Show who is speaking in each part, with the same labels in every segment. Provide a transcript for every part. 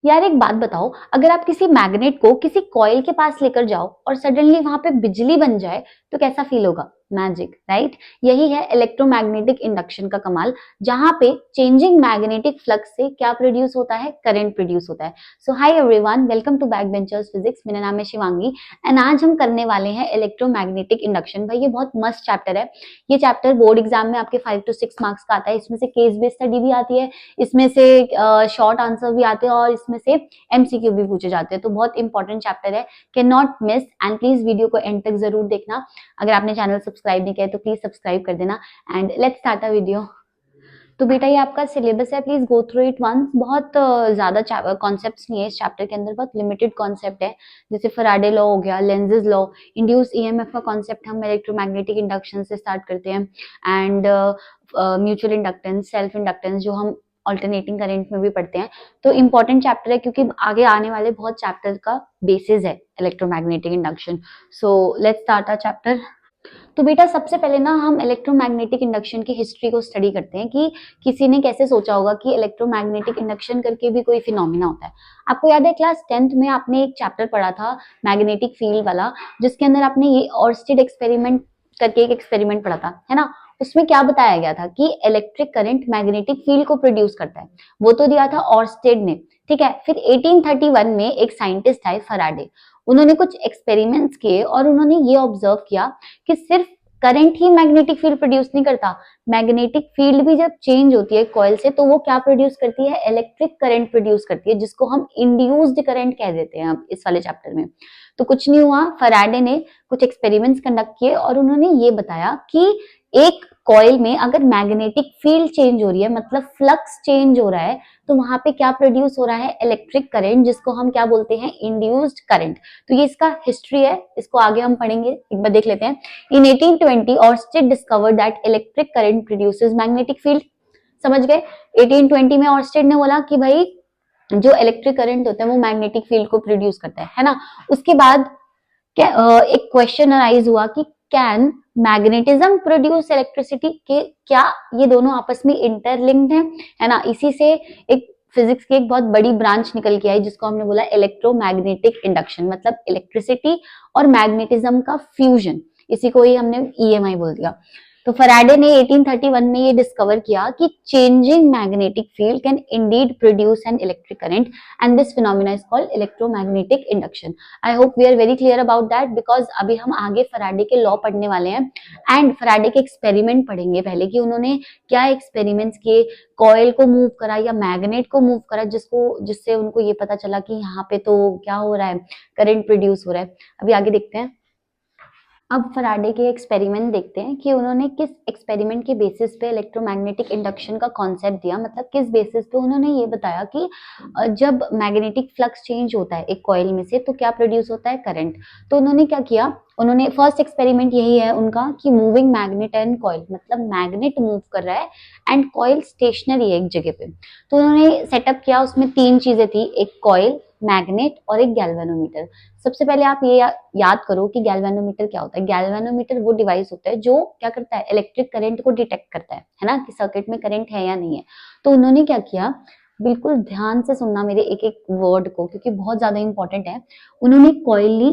Speaker 1: यार एक बात बताओ, अगर आप किसी मैग्नेट को किसी कॉइल के पास लेकर जाओ और सडनली वहां पे बिजली बन जाए तो कैसा फील होगा? Magic, right? यही है इलेक्ट्रोमैग्नेटिक इंडक्शन का कमाल, जहां पे चेंजिंग मैग्नेटिक फ्लक्स से क्या प्रोड्यूस होता है? करंट प्रोड्यूस होता है। So hi everyone, welcome to back benchers physics. मेरा नाम है शिवांगी एंड आज हम करने वाले हैं इलेक्ट्रोमैग्नेटिक इंडक्शन। भाई ये बहुत मस्त चैप्टर है। ये चैप्टर बोर्ड एग्जाम में आपके 5 to 6 मार्क्स का आता है। इसमें से केस बेस्ड स्टडी भी आती है, इसमें से शॉर्ट आंसर भी आते हैं और इसमें से एमसीक्यू भी पूछे जाते हैं। तो बहुत इंपॉर्टेंट चैप्टर है, can not miss. And please video को एंड तक जरूर देखना। अगर आपने चैनल सब्सक्राइब नहीं किया है तो प्लीज सब्सक्राइब कर देना। And let's start a video. तो बेटा ये आपका सिलेबस है, please go through it once. बहुत ज्यादा कॉन्सेप्ट्स नहीं है इस चैप्टर के अंदर, बहुत लिमिटेड कॉन्सेप्ट है। जैसे फैराडे लॉ हो गया, लेंजेस लॉ, इंड्यूस ईएमएफ का कॉन्सेप्ट हम इलेक्ट्रोमैग्नेटिक इंडक्शन से स्टार्ट करते हैं। And mutual inductance, self inductance जो हम ऑल्टरनेटिंग करंट में भी पढ़ते हैं। तो इंपॉर्टेंट चैप्टर है क्योंकि आगे आने वाले बहुत चैप्टर का बेसिस है electromagnetic induction. So let's start a chapter. तो बेटा सबसे पहले ना हम इलेक्ट्रोमैग्नेटिक इंडक्शन की हिस्ट्री को स्टडी करते हैं कि किसी ने कैसे सोचा होगा कि इलेक्ट्रोमैग्नेटिक इंडक्शन करके भी कोई फिनोमिना होता है। आपको याद है क्लास 10th में आपने एक चैप्टर पढ़ा था मैग्नेटिक फील्ड वाला, जिसके अंदर आपने ये ऑर्स्टेड एक्सपेरिमेंट करके एक एक्सपेरिमेंट पढ़ा था, है ना? उसमें क्या बताया गया था कि इलेक्ट्रिक करंट मैग्नेटिक फील्ड को प्रोड्यूस करता है। वो तो दिया था ऑर्स्टेड ने, ठीक है। फिर 1831 में एक साइंटिस्ट आए फराडे। उन्होंने कुछ एक्सपेरिमेंट्स किए और उन्होंने ये ऑब्जर्व किया कि सिर्फ करंट ही मैग्नेटिक फील्ड प्रोड्यूस नहीं करता, मैग्नेटिक फील्ड भी जब चेंज होती है कॉइल से तो वो क्या प्रोड्यूस करती है? इलेक्ट्रिक करंट प्रोड्यूस करती है, जिसको हम इंड्यूस्ड करंट कह देते हैं अब इस वाले चैप्टर में। तो कुछ नहीं हुआ, फराडे ने कुछ एक्सपेरिमेंट्स कंडक्ट किए और उन्होंने ये बताया कि एक कॉइल में अगर मैग्नेटिक फील्ड चेंज हो रही है, मतलब फ्लक्स चेंज हो रहा है, तो वहां पे क्या प्रोड्यूस हो रहा है? इलेक्ट्रिक करंट, जिसको हम क्या बोलते हैं? Induced current. तो ये इसका हिस्ट्री है, इसको आगे हम पढ़ेंगे, एक बार देख लेते हैं। In 1820 Oersted discovered that electric current produces magnetic field. समझ गए? 1820 में ऑर्स्टेड ने बोला कि भाई जो इलेक्ट्रिक करंट होता है वो मैग्नेटिक फील्ड को प्रोड्यूस करता है ना? उसके बाद क्या एक क्वेश्चन अराइज हुआ कि कैन मैग्नेटिज्म प्रोड्यूस इलेक्ट्रिसिटी, के क्या ये दोनों आपस में इंटरलिंक्ड है ना? इसी से एक फिजिक्स की एक बहुत बड़ी ब्रांच निकल के आई जिसको हमने बोला इलेक्ट्रोमैग्नेटिक इंडक्शन, मतलब इलेक्ट्रिसिटी और मैग्नेटिज्म का फ्यूजन। इसी को ही हमने ईएमआई बोल दिया। तो फराडे ने 1831 में ये डिस्कवर किया कि changing magnetic field can indeed produce an electric current and this phenomena is called electromagnetic induction. I hope we are very clear about that, because अभी हम आगे फराडे के लॉ पढ़ने वाले हैं एंड फराडे के एक्सपेरिमेंट पढ़ेंगे पहले कि उन्होंने क्या एक्सपेरिमेंट्स किए, कॉइल को मूव करा या मैग्नेट को मूव करा, जिससे उनको ये पता चला कि यहाँ पे तो क्या हो रहा है? करंट प्रोड्यूस हो रहा है। अभी आगे देखते हैं। अब फराडे के एक्सपेरिमेंट देखते हैं कि उन्होंने किस एक्सपेरिमेंट के बेसिस पे इलेक्ट्रोमैग्नेटिक इंडक्शन का कॉन्सेप्ट दिया, मतलब किस बेसिस पे उन्होंने ये बताया कि जब मैग्नेटिक फ्लक्स चेंज होता है एक कॉइल में से तो क्या प्रोड्यूस होता है? करंट। तो उन्होंने क्या किया, उन्होंने फर्स्ट एक्सपेरिमेंट यही है उनका कि मूविंग मैग्नेट एंड कॉइल, मतलब मैग्नेट मूव कर रहा है एंड कॉइल स्टेशनरी है एक जगह पे। तो उन्होंने सेटअप किया, उसमें तीन चीजें थी, एक कॉइल, मैग्नेट और एक गैल्वेनोमीटर। सबसे पहले आप ये याद करो कि गैल्वेनोमीटर क्या होता है। गैल्वेनोमीटर वो डिवाइस होता है जो क्या करता है? इलेक्ट्रिक करंट को डिटेक्ट करता है ना, कि सर्किट में करंट है या नहीं है। तो उन्होंने क्या किया, बिल्कुल ध्यान से सुनना मेरे एक एक वर्ड को क्योंकि बहुत ज्यादा इंपॉर्टेंट है। उन्होंने कॉइल ली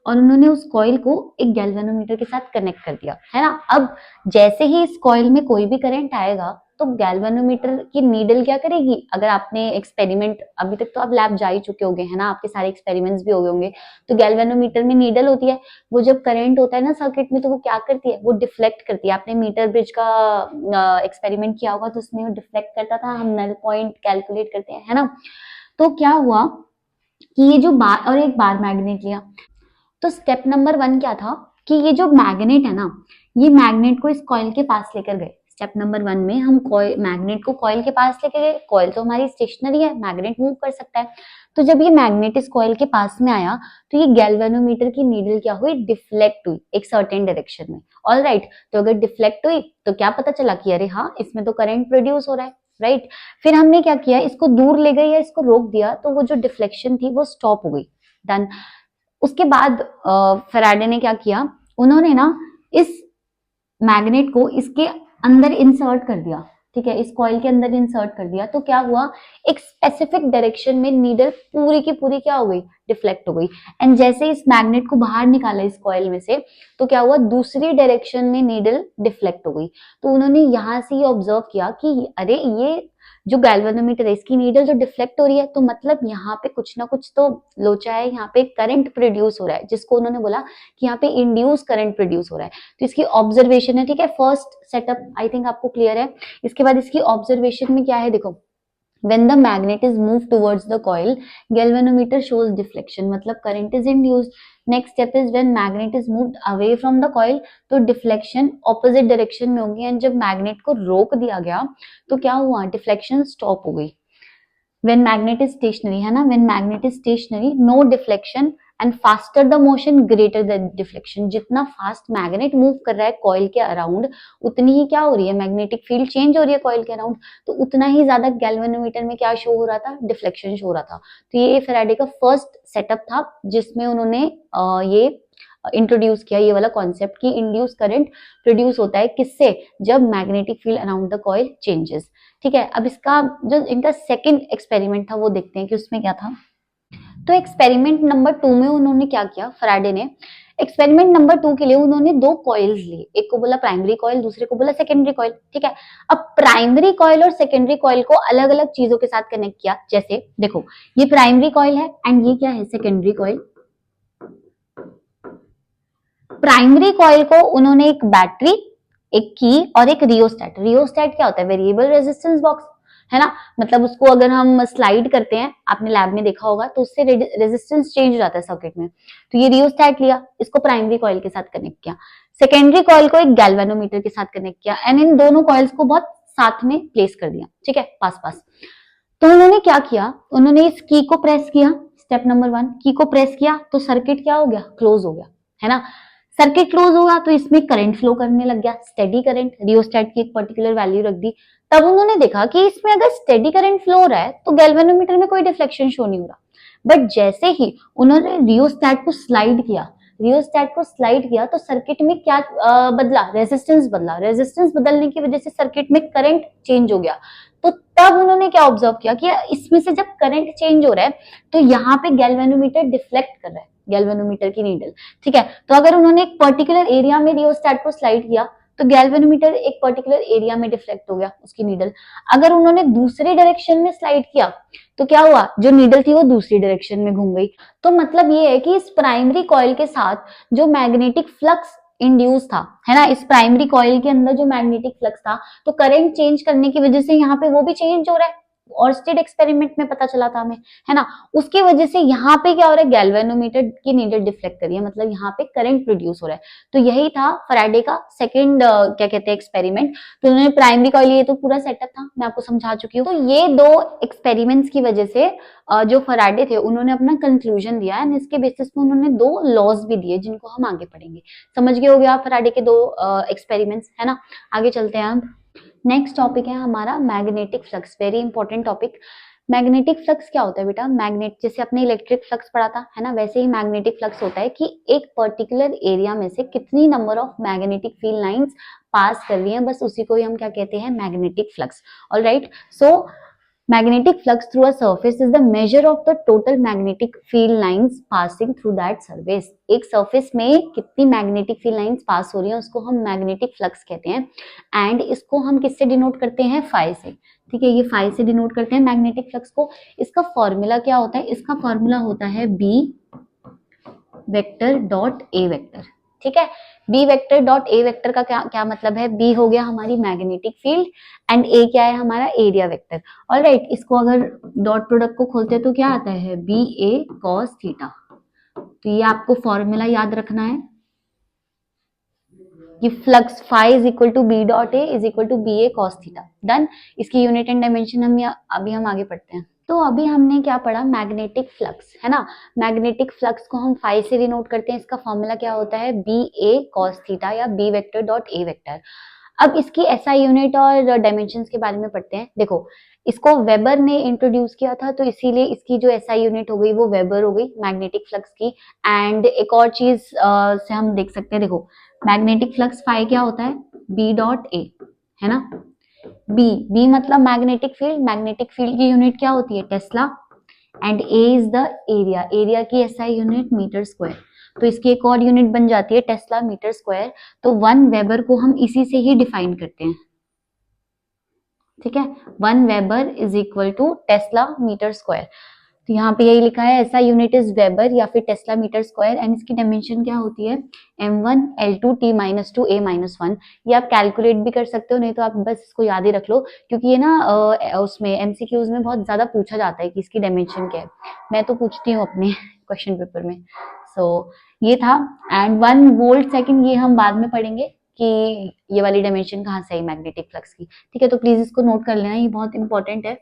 Speaker 1: और उन्होंने उस कॉइल को एक गैल्वेनोमीटर के साथ कनेक्ट कर दिया, है ना? अब जैसे ही इस कॉइल में कोई भी करंट आएगा तो गैल्वेनोमीटर की नीडल क्या करेगी? अगर आपने एक्सपेरिमेंट, अभी तक तो आप लैब जा ही चुके होंगे, है ना? आपके सारे एक्सपेरिमेंट्स भी हो गए होंगे। तो गैल्वेनोमीटर में नीडल होती है, वो जब करंट होता है ना सर्किट में तो वो क्या करती है? वो डिफ्लेक्ट करती है। आपने मीटर ब्रिज का एक्सपेरिमेंट किया होगा तो उसमें वो डिफ्लेक्ट करता था, हम नल पॉइंट कैलकुलेट करते हैं, है ना? तो क्या हुआ कि ये जो बार और एक बार मैग्नेट लिया, तो स्टेप नंबर 1 क्या था कि ये जो मैग्नेट है ना, ये मैग्नेट को इस कॉइल के पास लेकर गए। स्टेप नंबर 1 में हम कॉइल, मैग्नेट को कॉइल के पास लेकर गए। कॉइल तो हमारी स्टेशनरी है, मैग्नेट मूव कर सकता है। तो जब ये मैग्नेट इस कॉइल के पास में आया तो ये गैल्वेनोमीटर की नीडल क्या हुई? डिफ्लेक्ट हुई एक सर्टेन डायरेक्शन में। ऑल राइट, तो अगर डिफ्लेक्ट हुई तो क्या पता चला कि अरे हाँ, इसमें तो करंट प्रोड्यूस हो रहा है, राइट? फिर हमने क्या किया, इसको दूर ले गए या इसको रोक दिया तो वो जो डिफ्लेक्शन थी वो स्टॉप हो गई। डन। उसके बाद फैराडे ने क्या किया, उन्होंने ना इस मैग्नेट को इसके अंदर इंसर्ट कर दिया, ठीक है, इस कॉइल के अंदर इंसर्ट कर दिया, तो क्या हुआ, एक स्पेसिफिक डायरेक्शन में नीडल पूरी की पूरी क्या हो गई, डिफ्लेक्ट हो गई। एंड जैसे इस मैग्नेट को बाहर निकाला इस कॉइल में से, तो क्या हुआ, दूसरी डायरेक्शन में नीडल डिफ्लेक्ट हो गई। तो उन्होंने यहां से ये ऑब्जर्व किया कि अरे ये जो गैल्वेनोमीटर है इसकी नीडल जो डिफ्लेक्ट हो रही है, तो मतलब यहाँ पे कुछ ना कुछ तो लोचा है, यहाँ पे करंट प्रोड्यूस हो रहा है, जिसको उन्होंने बोला कि यहाँ पे इंड्यूस करंट प्रोड्यूस हो रहा है। तो इसकी ऑब्जर्वेशन है, ठीक है, फर्स्ट सेटअप आई थिंक आपको क्लियर है। इसके बाद इसकी ऑब्जर्वेशन में क्या है, देखो, when the magnet is moved towards the coil, galvanometer shows deflection, मतलब current is induced. Next step is when magnet is moved away from the coil, तो deflection opposite direction में होगी, एंड जब magnet को रोक दिया गया तो क्या हुआ, deflection stop हो गई। when magnet is stationary, है ना, when magnet is stationary no deflection and faster the motion greater the deflection, जितना फास्ट मैग्नेट मूव कर रहा है कॉइल के अराउंड उतनी ही क्या हो रही है, मैग्नेटिक फील्ड चेंज हो रही है कॉइल के अराउंड, तो उतना ही ज्यादा गैल्वेनोमीटर में क्या शो हो रहा था, डिफ्लेक्शन शो हो रहा था। तो ये फैराडे का फर्स्ट सेटअप था जिसमें उन्होंने ये इंट्रोड्यूस किया ये वाला कॉन्सेप्ट कि इंड्यूस करंट प्रोड्यूस होता है किससे, जब magnetic field around the coil changes. ठीक है, अब इसका जो इनका सेकंड एक्सपेरिमेंट था वो देखते हैं कि उसमें क्या था। तो एक्सपेरिमेंट नंबर 2 में उन्होंने क्या किया, फैराडे ने एक्सपेरिमेंट नंबर 2 के लिए उन्होंने दो कॉइल्स लिए, एक को बोला प्राइमरी कॉइल, दूसरे को बोला सेकेंडरी कॉइल। ठीक है, अब प्राइमरी कॉइल और सेकेंडरी कॉइल को अलग अलग चीजों के साथ कनेक्ट किया, जैसे देखो ये प्राइमरी कॉइल है एंड ये क्या है, सेकेंडरी कॉइल। प्राइमरी कॉइल को उन्होंने एक बैटरी, एक की और एक रियोस्टेट, रियोस्टेट क्या होता है, वेरिएबल रेजिस्टेंस बॉक्स, है ना, मतलब उसको अगर हम स्लाइड करते हैं, आपने लैब में देखा होगा, तो उससे रेजिस्टेंस चेंज हो जाता है सर्किट में। तो ये रियोस्टेट लिया, इसको प्राइमरी कॉइल के साथ कनेक्ट किया, सेकेंडरी कॉइल को एक गैल्वेनोमीटर के साथ कनेक्ट किया, एंड इन दोनों कॉइल्स को बहुत साथ में प्लेस कर दिया, ठीक है, पास पास। तो उन्होंने क्या किया, उन्होंने इस की को प्रेस किया, स्टेप नंबर 1, की को प्रेस किया तो सर्किट क्या हो गया, क्लोज हो गया, है ना। सर्किट क्लोज होगा तो इसमें करंट फ्लो करने लग गया, स्टेडी करंट, रियोस्टेट की एक पर्टिकुलर वैल्यू रख दी। तब उन्होंने देखा कि इसमें अगर स्टेडी करंट फ्लो हो रहा है तो गैल्वेनोमीटर में कोई डिफ्लेक्शन शो नहीं हो रहा। बट जैसे ही उन्होंने रियोस्टेट को स्लाइड किया, रियोस्टेट को स्लाइड किया तो सर्किट में क्या बदला, रेजिस्टेंस बदला, रेजिस्टेंस बदलने की वजह से सर्किट में करंट चेंज हो गया। तो तब उन्होंने क्या ऑब्जर्व किया कि इसमें से जब करंट चेंज हो रहा है तो यहाँ पे गैल्वेनोमीटर डिफ्लेक्ट कर रहा है, गैल्वेनोमीटर की नीडल। ठीक है, तो अगर उन्होंने एक पर्टिकुलर एरिया में रियोस्टेट को स्लाइड किया तो गैल्वेनोमीटर एक पर्टिकुलर एरिया में डिफ्लेक्ट हो गया उसकी नीडल। अगर उन्होंने दूसरी डायरेक्शन में स्लाइड किया तो क्या हुआ, जो नीडल थी वो दूसरी डायरेक्शन में घूम गई। तो मतलब ये है कि इस प्राइमरी कॉइल के साथ जो मैग्नेटिक फ्लक्स इंड्यूस था, है ना, इस प्राइमरी कॉइल के अंदर जो मैग्नेटिक फ्लक्स था, तो करंट चेंज करने की वजह से यहाँ पे वो भी चेंज हो रहा है, ऑर्स्टेड एक्सपेरिमेंट में पता चला था हमें, है ना। उसकी वजह से यहाँ पे क्या हो रहा है, गैल्वेनोमीटर की नीडल डिफ्लेक्ट कर रही है, मतलब यहाँ पे करंट प्रोड्यूस हो रहा है। तो यही था फैराडे का सेकंड क्या कहते हैं एक्सपेरिमेंट। तो उन्होंने प्राइमरी कॉइल, ये तो पूरा सेटअप था, मैं आपको समझा चुकी हूँ। तो ये दो एक्सपेरिमेंट्स की वजह से जो फैराडे थे उन्होंने अपना कंक्लूजन दिया एंड इसके बेसिस पे उन्होंने दो लॉज भी दिए जिनको हम आगे पढ़ेंगे। समझ गए हो गया आप फैराडे के दो एक्सपेरिमेंट्स, है ना। आगे चलते हैं हम। नेक्स्ट टॉपिक है हमारा magnetic flux, very important topic. Magnetic flux क्या होता है बेटा, मैग्नेट, जैसे अपने इलेक्ट्रिक फ्लक्स पढ़ा था, है ना, वैसे ही मैग्नेटिक फ्लक्स होता है कि एक पर्टिकुलर एरिया में से कितनी number of magnetic field lines pass कर रही हैं, बस उसी को ही हम क्या कहते हैं, magnetic flux. Alright, so magnetic flux through a surface is the measure of the total magnetic field lines passing through that surface। एक surface में कितनी magnetic field lines पास हो रही हैं उसको हम magnetic flux कहते हैं, एंड इसको हम किससे डिनोट करते हैं, फाई से। ठीक है, ये फाई से डिनोट करते हैं मैग्नेटिक फ्लक्स को। इसका फॉर्मूला क्या होता है, इसका फॉर्मूला होता है b vector dot a vector. ठीक है, b vector dot a vector का क्या क्या मतलब है, बी हो गया हमारी मैग्नेटिक फील्ड एंड ए क्या है हमारा एरिया वेक्टर। ऑलराइट, इसको अगर डॉट प्रोडक्ट को खोलते हैं तो क्या आता है, बी ए कॉस थीटा। तो ये आपको फॉर्मूला याद रखना है कि flux phi is equal to b dot a is equal to B A cos theta. Done, इसकी यूनिट एंड डायमेंशन हम आगे पढ़ते हैं। तो अभी हमने क्या पढ़ा, मैग्नेटिक फ्लक्स, है ना। मैग्नेटिक फ्लक्स को हम फाई से डिनोट करते हैं, इसका फॉर्मूला क्या होता है, बी ए कॉस थीटा या b vector dot a vector. अब इसकी एसआई यूनिट और डायमेंशंस के बारे में पढ़ते हैं। देखो, इसको वेबर ने इंट्रोड्यूस किया था तो इसीलिए इसकी जो एसआई यूनिट हो गई वो वेबर हो गई मैग्नेटिक फ्लक्स की। एंड एक और चीज से हम देख सकते हैं, देखो मैग्नेटिक फ्लक्स फाई क्या होता है, बी डॉट ए, है ना। बी मतलब मैग्नेटिक फील्ड की यूनिट क्या होती है, Tesla, and A is the area, area की एसआई यूनिट मीटर स्क्वायर। तो इसकी एक और यूनिट बन जाती है टेस्ला मीटर स्क्वायर। तो 1 वेबर को हम इसी से ही डिफाइन करते हैं, ठीक है। 1 weber is equal to tesla metre square. तो यहाँ पे यही लिखा है, ऐसा यूनिट इज वेबर या फिर टेस्ला मीटर स्क्वायर, एंड इसकी डायमेंशन क्या होती है, m1 L2 T-2 A-1। ये आप कैलकुलेट भी कर सकते हो, नहीं तो आप बस इसको याद ही रख लो, क्योंकि ये ना उसमें एमसीक्यूज में बहुत ज्यादा पूछा जाता है कि इसकी डायमेंशन क्या है। मैं तो पूछती हूँ अपने क्वेश्चन पेपर में। ये था। एंड 1 वोल्ट सेकंड ये हम बाद में पढ़ेंगे कि ये वाली डायमेंशन कहाँ से आई मैग्नेटिक फ्लक्स की, ठीक है। तो प्लीज इसको नोट कर लेना, ये बहुत इंपॉर्टेंट है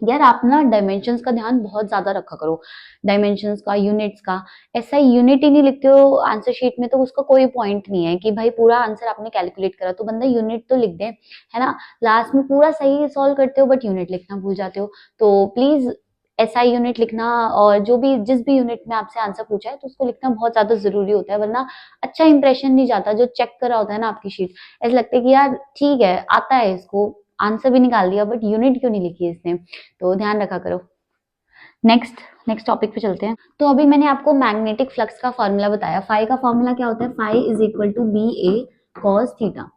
Speaker 1: यार। आप ना डायमेंशंस का ध्यान बहुत ज्यादा रखा करो, डायमेंशंस का, यूनिट्स का। ऐसा यूनिट ही नहीं लिखते हो आंसर शीट में तो उसका कोई पॉइंट नहीं है कि भाई पूरा आंसर आपने कैलकुलेट करा, तो बंदा यूनिट तो लिख दे, है ना। लास्ट में पूरा सही सॉल्व करते हो बट यूनिट लिखना भूल जाते हो। तो प्लीज एसआई यूनिट लिखना, और जो भी जिस भी यूनिट में आपसे आंसर पूछा है तो उसको लिखना बहुत ज्यादा जरूरी होता है, वरना अच्छा इंप्रेशन नहीं जाता। जो चेक करा होता है ना आपकी शीट, ऐसा लगता है कि यार ठीक है आता है इसको, आंसर भी निकाल दिया बट यूनिट क्यों नहीं लिखी इसने। तो ध्यान रखा करो। नेक्स्ट नेक्स्ट टॉपिक पे चलते हैं। तो अभी मैंने आपको मैग्नेटिक फ्लक्स का फॉर्मूला बताया। फाई का फॉर्मूला क्या होता है, phi is equal to B A cos theta.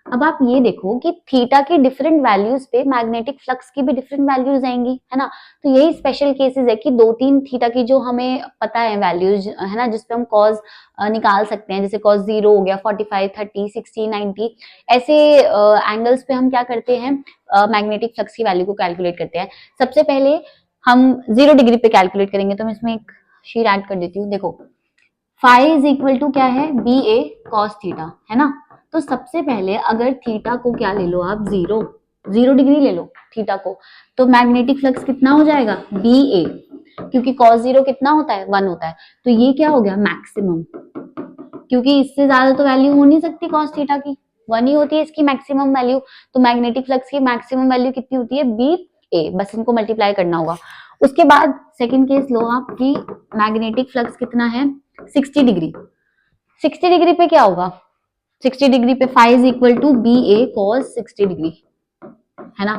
Speaker 1: अब आप ये देखो कि थीटा के डिफरेंट वैल्यूज पे मैग्नेटिक फ्लक्स की भी डिफरेंट वैल्यूज आएंगी, है ना। तो यही स्पेशल केसेस है कि 2-3 थीटा की जो हमें पता है वैल्यूज, है ना, जिसपे हम कॉस निकाल सकते हैं, जैसे कॉस 0 हो गया, 45, 30, 60, 90, ऐसे एंगल्स पे हम क्या करते हैं, मैग्नेटिक फ्लक्स की वैल्यू को कैलकुलेट करते हैं। सबसे पहले हम 0 डिग्री पे कैलकुलेट करेंगे, तो मैं इसमें एक शीट ऐड कर देती हूँ। देखो फाई इज इक्वल टू क्या है, बी ए कॉस थीटा, है ना। तो सबसे पहले अगर थीटा को क्या ले लो आप, 0 डिग्री ले लो थीटा को, तो मैग्नेटिक फ्लक्स कितना हो जाएगा, बी ए, क्योंकि कॉस 0 कितना होता है, 1 होता है। तो ये क्या हो गया, मैक्सिमम, क्योंकि इससे ज्यादा तो वैल्यू हो नहीं सकती कॉस थीटा की, 1 ही होती है इसकी मैक्सिमम वैल्यू। तो मैग्नेटिक फ्लक्स की मैक्सिमम वैल्यू कितनी होती है, बी ए, बस इनको मल्टीप्लाई करना होगा। उसके बाद सेकंड केस लो आप कि मैग्नेटिक फ्लक्स कितना है, 60 डिग्री। 60 डिग्री पे क्या होगा, 60 डिग्री पे phi is equal to B A cos 60 degree, है ना।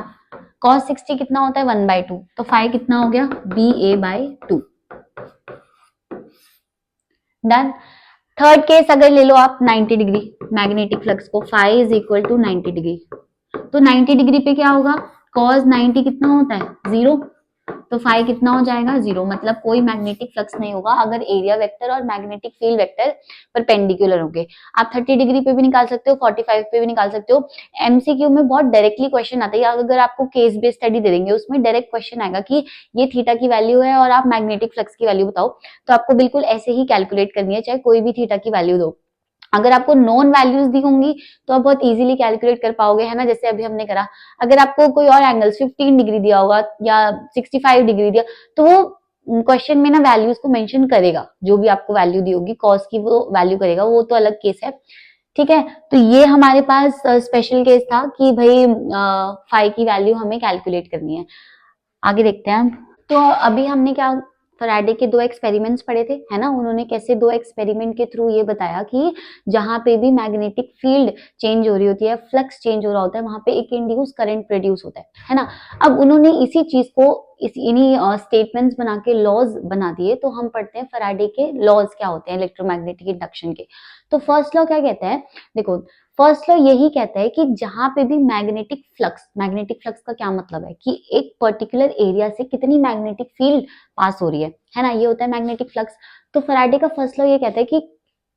Speaker 1: कॉस 60 कितना होता है, 1/2, तो फाई कितना हो गया, b a by 2। Done. Third case अगर ले लो आप 90 डिग्री मैग्नेटिक फ्लक्स को, phi is equal to 90 degree. तो 90 डिग्री पे क्या होगा, कॉस 90 कितना होता है, 0, तो फाई कितना हो जाएगा, 0। मतलब कोई मैग्नेटिक फ्लक्स नहीं होगा अगर एरिया वेक्टर और मैग्नेटिक फील्ड वेक्टर परपेंडिकुलर होंगे। आप 30 डिग्री पे भी निकाल सकते हो, 45 पे भी निकाल सकते हो। एमसीक्यू में बहुत डायरेक्टली क्वेश्चन आता है, अगर आपको केस बेस्ड स्टडी दे देंगे उसमें डायरेक्ट क्वेश्चन आएगा कि ये थीटा की वैल्यू है और आप मैग्नेटिक फ्लक्स की वैल्यू बताओ, तो आपको बिल्कुल ऐसे ही कैलकुलेट करनी है, चाहे कोई भी थीटा की वैल्यू दो। अगर आपको नॉन वैल्यूज दी होंगी तो आप बहुत इजीली कैलकुलेट कर पाओगे, है ना, जैसे अभी हमने करा। अगर आपको कोई और एंगल 15 डिग्री दिया होगा या 65 डिग्री दिया, तो वो क्वेश्चन में ना वैल्यूज को मेंशन करेगा, जो भी आपको वैल्यू दी होगी कॉस की वो वैल्यू करेगा, वो तो अलग केस है, ठीक है। तो ये हमारे पास स्पेशल केस था कि भाई फाई की वैल्यू हमें कैलकुलेट करनी है। आगे देखते हैं। तो अभी हमने क्या, फैराडे के 2 एक्सपेरिमेंट्स पढ़े थे, है ना। उन्होंने कैसे 2 एक्सपेरिमेंट के थ्रू ये बताया कि जहां पे भी मैग्नेटिक फील्ड चेंज हो रही होती है, फ्लक्स चेंज हो रहा होता है, वहां पे एक इंड्यूस करंट प्रोड्यूस होता है ना। अब उन्होंने इसी चीज को इन्हीं स्टेटमेंट्स बना के लॉज बना दिए। तो हम पढ़ते हैं फैराडे के लॉज क्या होते हैं इलेक्ट्रोमैग्नेटिक इंडक्शन के। तो फर्स्ट लॉ क्या कहता है, देखो फर्स्ट लॉ यही कहता है कि जहां पे भी मैग्नेटिक फ्लक्स का क्या मतलब है कि एक पर्टिकुलर एरिया से कितनी मैग्नेटिक फील्ड पास हो रही है ना, ये होता है मैग्नेटिक फ्लक्स। तो फैराडे का फर्स्ट लॉ ये कहता है कि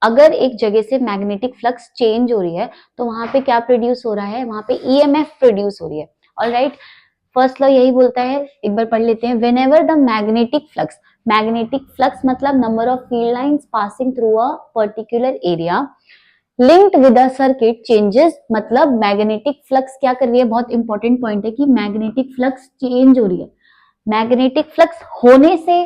Speaker 1: अगर एक जगह से मैग्नेटिक फ्लक्स चेंज हो रही है तो वहां पे क्या प्रोड्यूस हो रहा है, वहां पे ईएमएफ प्रोड्यूस हो रही है। ऑलराइट, फर्स्ट लॉ यही बोलता है, एक बार पढ़ लेते हैं। व्हेनेवर द मैग्नेटिक फ्लक्स मतलब number of field lines passing through a particular area linked with a circuit changes, मतलब मैग्नेटिक फ्लक्स क्या कर रही है, बहुत इंपॉर्टेंट पॉइंट है कि मैग्नेटिक फ्लक्स चेंज हो रही है। मैग्नेटिक फ्लक्स होने से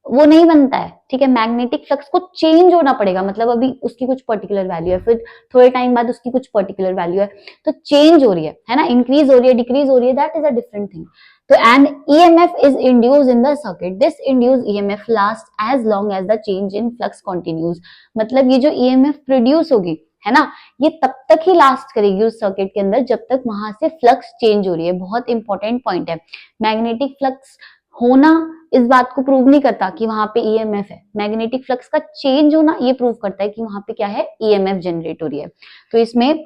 Speaker 1: वो नहीं बनता है, ठीक है। मैग्नेटिक फ्लक्स को चेंज होना पड़ेगा, मतलब अभी उसकी कुछ पर्टिकुलर वैल्यू है, फिर थोड़े टाइम बाद उसकी कुछ पर्टिकुलर वैल्यू है, तो चेंज हो रही है ना, इंक्रीज हो रही है, डिक्रीज हो रही है, that is a different thing. तो and EMF is induced in the circuit, this induced EMF last as long as the change in flux continues. मतलब ये जो ईएमएफ प्रोड्यूस होगी, है ना, ये तब तक ही लास्ट करेगी उस सर्किट के अंदर जब तक वहां से फ्लक्स चेंज हो रही है। बहुत इंपॉर्टेंट पॉइंट है। मैग्नेटिक फ्लक्स होना इस बात को प्रूव नहीं करता कि वहां पे ईएमएफ है, मैग्नेटिक फ्लक्स का चेंज होना ये प्रूव करता है कि वहां पे क्या है, ईएमएफ जनरेट हो रही है। तो इसमें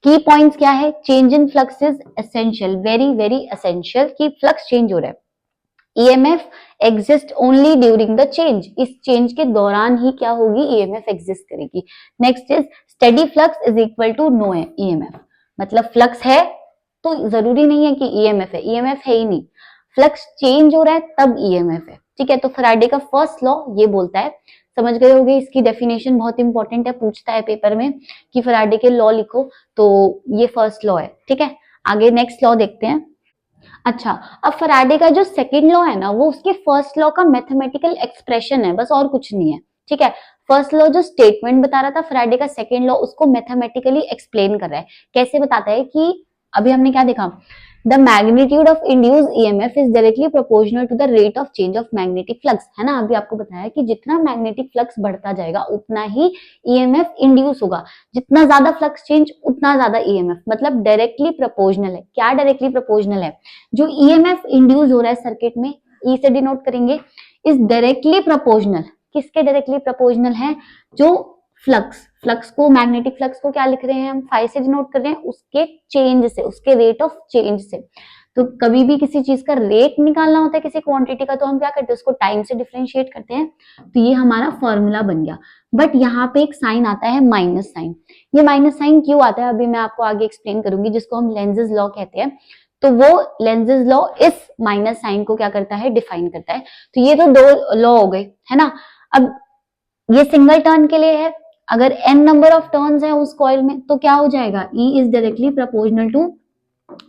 Speaker 1: की पॉइंट्स क्या है, change in flux is essential, very very essential, कि फ्लक्स चेंज हो रहा है। EMF exist only during the change, इस चेंज के दौरान ही क्या होगी, ईएमएफ एग्जिस्ट करेगी। Next is steady flux is equal to no EMF, मतलब फ्लक्स है तो जरूरी नहीं है कि ईएमएफ है, ईएमएफ है ही नहीं, फ्लक्स चेंज हो रहा है तब ईएमएफ है। ठीक है, तो फैराडे का फर्स्ट लॉ ये बोलता है, समझ गए होगे, इसकी डेफिनेशन बहुत इंपॉर्टेंट है, पूछता है पेपर में कि फैराडे के लॉ लिखो, तो ये फर्स्ट लॉ है। ठीक है, आगे नेक्स्ट लॉ देखते हैं। अच्छा, अब फैराडे का जो सेकंड लॉ है ना, वो उसके फर्स्ट लॉ का मैथमेटिकल एक्सप्रेशन है, बस और कुछ नहीं है। ठीक है, फर्स्ट लॉ जो स्टेटमेंट बता रहा था, फैराडे का सेकंड लॉ उसको मैथमेटिकली एक्सप्लेन कर रहा है। कैसे बताता है कि अभी हमने क्या देखा, the magnitude of induce EMF is directly proportional to the rate of change of magnetic flux, है ना, अभी आपको बताया कि जितना मैग्नेटिक फ्लक्स बढ़ता जाएगा उतना ही ईएमएफ इंड्यूस होगा, जितना ज्यादा फ्लक्स चेंज उतना ज्यादा ईएमएफ, मतलब डायरेक्टली प्रोपोर्शनल है। क्या डायरेक्टली प्रोपोर्शनल है, जो ईएमएफ इंड्यूस हो रहा है सर्किट में, ई से डिनोट करेंगे, इज डायरेक्टली प्रोपोर्शनल, किसके डायरेक्टली प्रोपोर्शनल है, जो फ्लक्स को, मैग्नेटिक फ्लक्स को क्या लिख रहे हैं हम, फाई से डिनोट कर रहे हैं, उसके चेंज से, उसके रेट ऑफ चेंज से। तो कभी भी किसी चीज का रेट निकालना होता है किसी क्वांटिटी का, तो हम क्या करते हैं, उसको टाइम से डिफरेंशिएट करते हैं। तो ये हमारा फॉर्मूला बन गया। बट यहाँ पे एक साइन आता है, माइनस साइन। ये माइनस साइन क्यों आता है, अभी मैं आपको आगे एक्सप्लेन करूंगी, जिसको हम लेंजेस लॉ कहते हैं। तो वो लेंजेस लॉ इस माइनस साइन को क्या करता है, डिफाइन करता है। तो ये तो दो लॉ हो गए, है ना। अब ये सिंगल टर्न के लिए है, अगर n नंबर ऑफ टर्न्स है उस कॉइल में तो क्या हो जाएगा, E is directly proportional to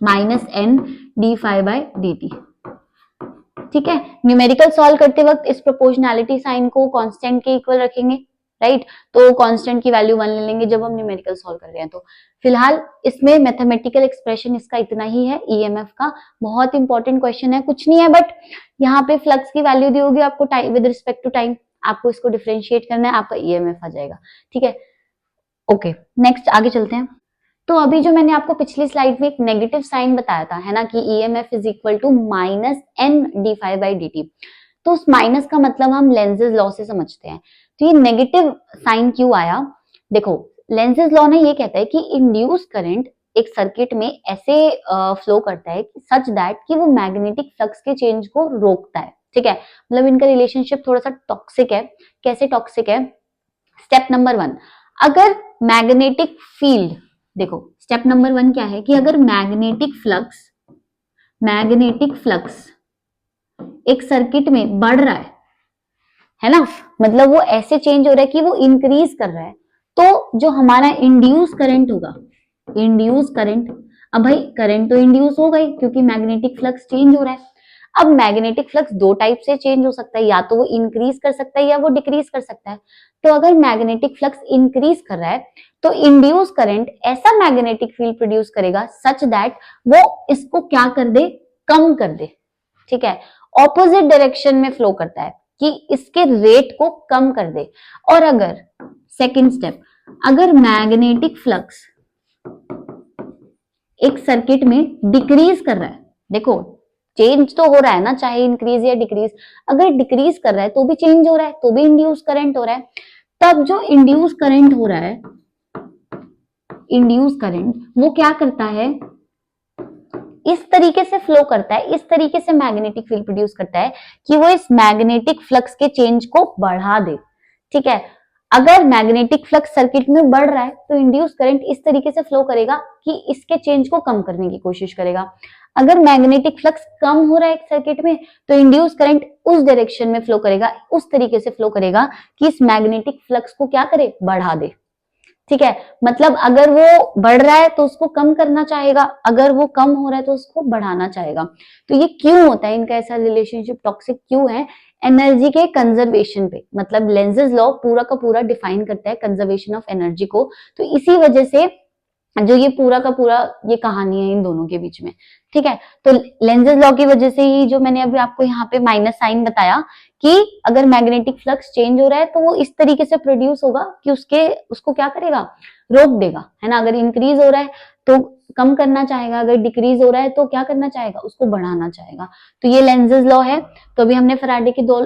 Speaker 1: minus n d phi by d t. ठीक है, न्यूमेरिकल सॉल्व करते वक्त इस प्रोपोर्शनैलिटी साइन को कांस्टेंट के इक्वल रखेंगे, राइट, तो कांस्टेंट की वैल्यू 1 ले लेंगे जब हम न्यूमेरिकल सॉल्व कर रहे हैं। तो फिलहाल इसमें मैथमेटिकल एक्सप्रेशन इसका इतना ही है, ईएमएफ का। बहुत इंपॉर्टेंट क्वेश्चन है, कुछ नहीं है, बट यहाँ पे फ्लक्स की वैल्यू दी होगी आपको time, with respect to time, आपको इसको डिफरेंशिएट करना है, आपका ईएमएफ आ जाएगा। ठीक है, ओके, नेक्स्ट आगे चलते हैं। तो अभी जो मैंने आपको पिछली स्लाइड में एक नेगेटिव साइन बताया था, है ना, कि EMF is equal to minus N d phi by d t, तो उस माइनस का मतलब हम लेंजेस लॉ से समझते हैं। तो ये नेगेटिव साइन क्यों आया, देखो, लेंजेस लॉ ने ये कहता है कि इंड्यूस करंट एक सर्किट में ऐसे फ्लो करता है सच दैट कि वो मैग्नेटिक फ्लक्स के चेंज को रोकता है। ठीक है, मतलब इनका रिलेशनशिप थोड़ा सा टॉक्सिक है। कैसे टॉक्सिक है, स्टेप नंबर 1, अगर मैग्नेटिक फील्ड, देखो स्टेप नंबर 1 क्या है कि अगर मैग्नेटिक फ्लक्स एक सर्किट में बढ़ रहा है ना, मतलब वो ऐसे चेंज हो रहा है कि वो इंक्रीज कर रहा है, तो जो हमारा इंड्यूस करंट होगा, इंड्यूस करंट, अब भाई करंट तो इंड्यूस हो गई क्योंकि मैग्नेटिक फ्लक्स चेंज हो रहा है। अब मैग्नेटिक फ्लक्स दो टाइप से चेंज हो सकता है, या तो वो इंक्रीज कर सकता है या वो डिक्रीज कर सकता है। तो अगर मैग्नेटिक फ्लक्स इंक्रीज कर रहा है तो इंड्यूस करंट ऐसा मैग्नेटिक फील्ड प्रोड्यूस करेगा सच दैट वो इसको क्या कर दे, कम कर दे। ठीक है, ऑपोजिट डायरेक्शन में फ्लो करता है कि इसके रेट को कम कर दे। और अगर सेकंड स्टेप, अगर मैग्नेटिक फ्लक्स एक सर्किट में डिक्रीज कर रहा है, देखो चेंज तो हो रहा है ना, चाहे इंक्रीज या डिक्रीज, अगर डिक्रीज कर रहा है तो भी चेंज हो रहा है, तो भी इंड्यूस करंट हो रहा है। तब जो इंड्यूस करंट हो रहा है, इंड्यूस करंट वो क्या करता है, इस तरीके से फ्लो करता है, इस तरीके से मैग्नेटिक फील्ड प्रोड्यूस करता है कि वो इस मैग्नेटिक फ्लक्स के चेंज को बढ़ा दे। ठीक है, अगर मैग्नेटिक फ्लक्स सर्किट में बढ़ रहा है तो इंड्यूस करंट इस तरीके से फ्लो करेगा कि इसके चेंज को कम करने की कोशिश करेगा। अगर मैग्नेटिक फ्लक्स कम हो रहा है एक सर्किट में तो इंड्यूस करंट उस डायरेक्शन में फ्लो करेगा, उस तरीके से फ्लो करेगा कि इस मैग्नेटिक फ्लक्स को क्या करे, बढ़ा दे। ठीक है, मतलब अगर वो बढ़ रहा है तो उसको कम करना चाहेगा, अगर वो कम हो रहा है तो उसको बढ़ाना चाहेगा। तो ये क्यों होता है, इनका ऐसा रिलेशनशिप टॉक्सिक क्यों है, एनर्जी के कंजर्वेशन पे, मतलब लेंजेस लॉ पूरा का पूरा डिफाइन करता है कंजर्वेशन ऑफ एनर्जी को। तो इसी वजह से जो ये पूरा का पूरा ये कहानी है इन दोनों के बीच में। ठीक है। तो लेंजेस लॉ की वजह से ही जो मैंने अभी आपको यहाँ पे माइनस साइन बताया कि अगर मैग्नेटिक फ्लक्स चेंज हो रहा है तो वो इस तरीके से प्रोड्यूस होगा कि उसको क्या करेगा, रोक देगा, है ना। अगर इंक्रीज हो रहा है तो कम करना चाहेगा, अगर डिक्रीज हो रहा है तो क्या करना चाहेगा, उसको बढ़ाना चाहेगा। तो ये लेंजेस लॉ है। तो अभी हमने फैराडे के दो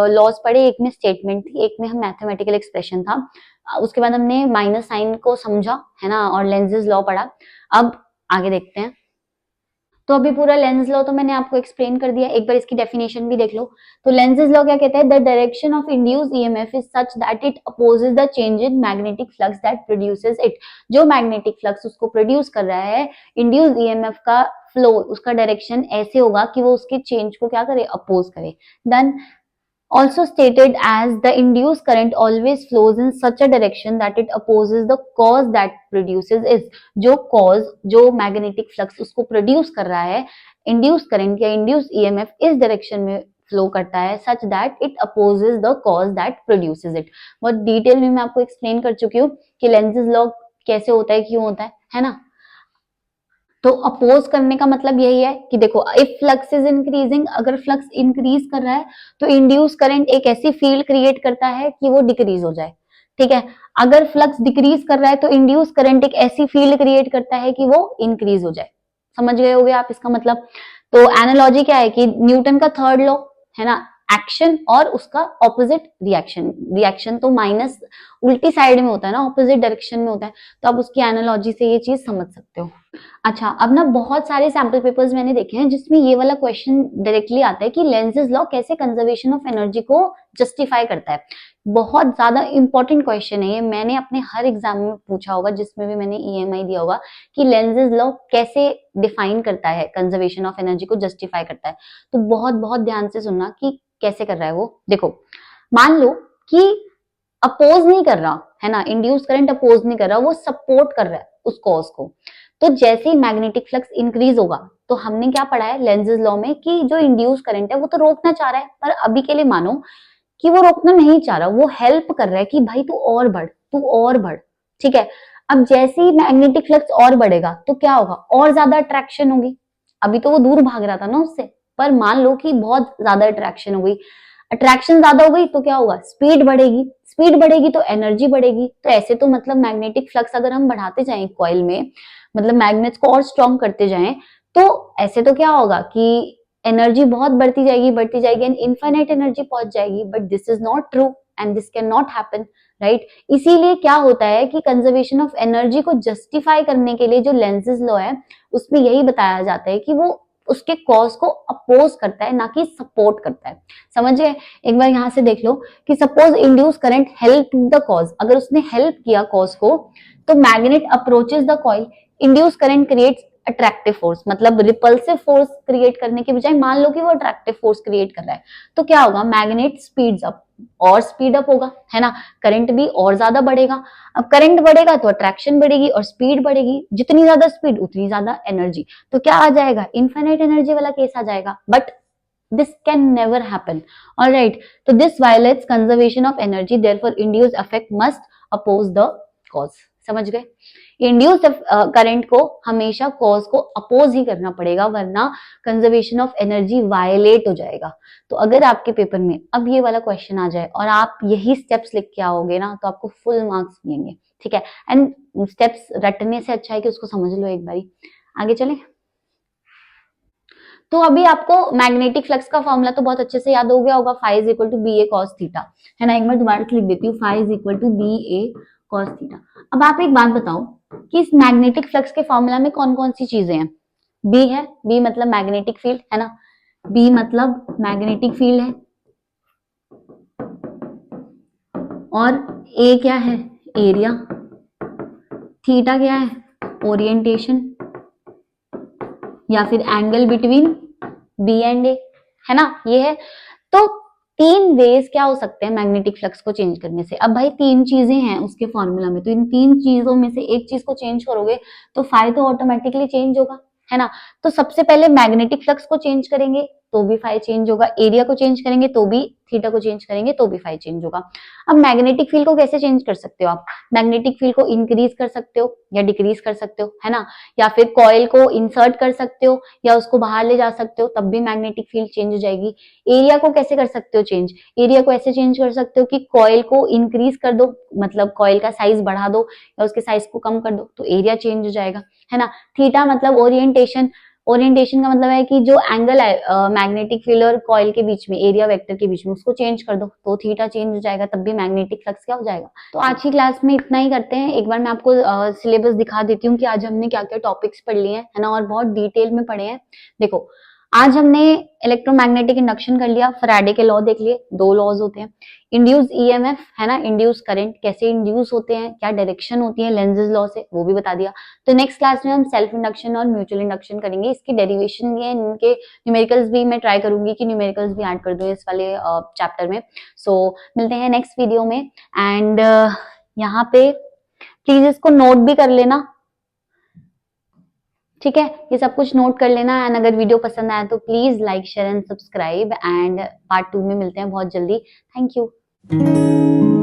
Speaker 1: लॉज पढ़े, एक में स्टेटमेंट थी, एक में हम मैथमेटिकल एक्सप्रेशन था। उसके बाद हमने माइनस साइन को समझा, है ना, और लेंजेस लॉ पढ़ा। अब आगे देखते हैं। तो अभी पूरा लेंस लॉ तो मैंने आपको एक्सप्लेन कर दिया, एक बार इसकी डेफिनेशन भी देख लो। तो लेंसेज लॉ क्या कहता है, the direction of induced EMF is such that it opposes the change in magnetic flux that produces it. जो मैग्नेटिक फ्लक्स उसको प्रोड्यूस कर रहा है, इंड्यूस्ड ईएमएफ का फ्लो, उसका डायरेक्शन ऐसे होगा कि वो उसके चेंज को क्या करे, अपोज करे। Then also stated as the induced current always flows in such a direction that it opposes the cause that produces is। जो cause, जो magnetic flux उसको produce कर रहा है, induced current या induced EMF इस direction में flow करता है such that it opposes the cause that produces it। बहुत डिटेल में मैं आपको explain कर चुकी हूँ कि लेंजेस लॉ कैसे होता है, क्यों होता है ना। तो अपोज करने का मतलब यही है कि देखो, इफ फ्लक्स इज इंक्रीजिंग, अगर फ्लक्स इंक्रीज कर रहा है तो इंड्यूस करंट एक ऐसी फील्ड क्रिएट करता है कि वो डिक्रीज हो जाए, ठीक है। अगर फ्लक्स डिक्रीज कर रहा है तो इंड्यूस करंट एक ऐसी फील्ड क्रिएट करता है कि वो इंक्रीज हो जाए। समझ गए होगे आप इसका मतलब। तो एनालॉजी क्या है कि न्यूटन का थर्ड लॉ, है ना, एक्शन और उसका ऑपोजिट रिएक्शन। रिएक्शन तो माइनस उल्टी साइड में होता है ना, ऑपोजिट डायरेक्शन में होता है। तो आप उसकी एनालॉजी से ये चीज समझ सकते हो। अच्छा, अब ना बहुत सारे सैंपल पेपर्स मैंने देखे हैं जिसमें ये वाला क्वेश्चन डायरेक्टली आता है कि लेंसेज लॉ कैसे कंजर्वेशन ऑफ एनर्जी को जस्टिफाई करता है। बहुत ज्यादा इंपॉर्टेंट क्वेश्चन है ये, मैंने अपने हर एग्जाम में पूछा होगा जिसमें भी मैंने ईएमआई दिया होगा कि लेंसेज लॉ कैसे डिफाइन करता है, कंजर्वेशन ऑफ एनर्जी को जस्टिफाई करता है। तो बहुत बहुत ध्यान से सुनना कि कैसे कर रहा है वो। देखो, मान लो कि अपोज नहीं कर रहा है ना, इंड्यूस करंट अपोज नहीं कर रहा, वो सपोर्ट कर रहा है उस कॉज को। तो जैसे ही मैग्नेटिक फ्लक्स इंक्रीज होगा, तो हमने क्या पढ़ा है लेंजेस लॉ में कि जो इंड्यूस करंट है वो तो रोकना चाह रहा है, पर अभी के लिए मानो कि वो रोकना नहीं चाह रहा, वो हेल्प कर रहा है कि भाई तू और बढ़, तू और बढ़, ठीक है। अब जैसे ही मैग्नेटिक फ्लक्स और बढ़ेगा तो क्या होगा, और ज्यादा अट्रैक्शन होगी। अभी तो वो दूर भाग रहा था ना उससे, पर मान लो कि बहुत ज्यादा अट्रैक्शन हो गई। अट्रैक्शन ज्यादा हो गई तो क्या होगा, स्पीड बढ़ेगी, स्पीड बढ़ेगी तो एनर्जी बढ़ेगी। तो ऐसे तो मतलब मैग्नेटिक फ्लक्स अगर हम बढ़ाते जाएं कॉइल में, मतलब मैग्नेट्स को और स्ट्रॉन्ग करते जाएं, तो ऐसे तो क्या होगा कि एनर्जी बहुत बढ़ती जाएगी एंड इनफाइनाइट एनर्जी पहुंच जाएगी। But this is not true and this can not happen, right. इसीलिए क्या होता है कि कंजर्वेशन ऑफ एनर्जी को जस्टिफाई करने के लिए जो लेंसेज लॉ है उसमें यही बताया जाता है कि वो उसके कॉज को अपोज करता है, ना कि सपोर्ट करता है। समझ गए। एक बार यहां से देख लो कि suppose induce current help the cause, अगर उसने हेल्प किया कॉज को, तो magnet approaches the coil, induce current creates attractive force, मतलब रिपल्सिव फोर्स क्रिएट करने के बजाय मान लो कि वो अट्रैक्टिव फोर्स क्रिएट कर रहा है, तो क्या होगा, मैग्नेट स्पीड्स अप, और स्पीड अप होगा, है ना, करंट भी और ज्यादा बढ़ेगा। अब करंट बढ़ेगा तो अट्रैक्शन बढ़ेगी और स्पीड बढ़ेगी, जितनी ज्यादा स्पीड उतनी ज्यादा एनर्जी। तो क्या आ जाएगा, इनफाइनाइट एनर्जी वाला केस आ जाएगा। But this can never happen, all right। तो this violates conservation of energy, therefore induced effect must oppose the cause। समझ गए। इंड्यूस करंट को हमेशा कॉज को अपोज ही करना पड़ेगा, वरना कंजर्वेशन ऑफ एनर्जी वायलेट हो जाएगा। तो अगर आपके पेपर में अब ये वाला क्वेश्चन आ जाए और आप यही स्टेप्स लिख के आओगे ना, तो आपको फुल मार्क्स मिलेंगे, ठीक है। एंड स्टेप्स रटने से अच्छा है कि उसको समझ लो एक बारी। आगे चले। तो अभी आपको मैग्नेटिक फ्लक्स का फॉर्मूला तो बहुत अच्छे से याद हो गया होगा, phi is equal to B A cos theta, है ना। एक बार दोबारा से लिख देती हूँ, phi is equal to B A cos theta. अब आप एक बात बताओ कि इस मैग्नेटिक फ्लक्स के फॉर्मूला में कौन कौन सी चीजें हैं। बी है, बी मतलब मैग्नेटिक फील्ड, है ना, बी मतलब मैग्नेटिक फील्ड है। और ए क्या है, एरिया। थीटा क्या है, ओरिएंटेशन या फिर एंगल बिटवीन बी एंड ए, है ना, ये है। तो तीन वेज क्या हो सकते हैं मैग्नेटिक फ्लक्स को चेंज करने से। अब भाई तीन चीजें हैं उसके फॉर्मूला में, तो इन तीन चीजों में से एक चीज को चेंज करोगे तो फाई तो ऑटोमेटिकली चेंज होगा, है ना। तो सबसे पहले मैग्नेटिक फ्लक्स को चेंज करेंगे तो भी फाई चेंज होगा, एरिया को चेंज करेंगे तो भी, थीटा को चेंज करेंगे तो भी फाई चेंज होगा। अब मैग्नेटिक फील्ड को कैसे चेंज कर सकते हो आप? मैग्नेटिक फील्ड को इंक्रीज कर सकते हो या डिक्रीज कर सकते हो, है ना, या फिर कॉइल को इंसर्ट कर सकते हो या उसको बाहर ले जा सकते हो, तब भी मैग्नेटिक फील्ड चेंज हो जाएगी। एरिया को कैसे कर सकते हो चेंज? एरिया को ऐसे चेंज कर सकते हो कि कॉइल को इंक्रीज कर दो, मतलब कॉइल का साइज बढ़ा दो या उसके साइज को कम कर दो, तो एरिया चेंज हो जाएगा, है ना। थीटा मतलब ओरिएंटेशन, ओरिएंटेशन का मतलब है कि जो एंगल है मैग्नेटिक फील्ड और कॉइल के बीच में, एरिया वेक्टर के बीच में, उसको चेंज कर दो तो थीटा चेंज हो जाएगा, तब भी मैग्नेटिक फ्लक्स क्या हो जाएगा। तो आज की क्लास में इतना ही करते हैं। एक बार मैं आपको सिलेबस दिखा देती हूँ कि आज हमने क्या क्या टॉपिक्स पढ़ लिए हैं, है ना, और बहुत डिटेल में पढ़े हैं। देखो, आज हमने इलेक्ट्रोमैग्नेटिक इंडक्शन कर लिया, फैराडे के लॉ देख लिए, दो लॉज होते हैं। इंड्यूस ईएमएफ, है ना, इंड्यूस करंट कैसे इंड्यूस होते हैं, क्या डायरेक्शन होती है लेंजेस लॉ से, वो भी बता दिया। तो नेक्स्ट क्लास में हम सेल्फ इंडक्शन और म्यूचुअल इंडक्शन करेंगे, इसकी डेरिवेशन भी है, इनके न्यूमेरिकल्स भी मैं ट्राई करूंगी कि न्यूमेरिकल्स भी ऐड कर दूं इस वाले चैप्टर में। सो मिलते हैं नेक्स्ट वीडियो में। एंड यहाँ पे प्लीज इसको नोट भी कर लेना, ठीक है, ये सब कुछ नोट कर लेना। एंड अगर वीडियो पसंद आया तो please like share and subscribe, and part 2 में मिलते हैं बहुत जल्दी। Thank you.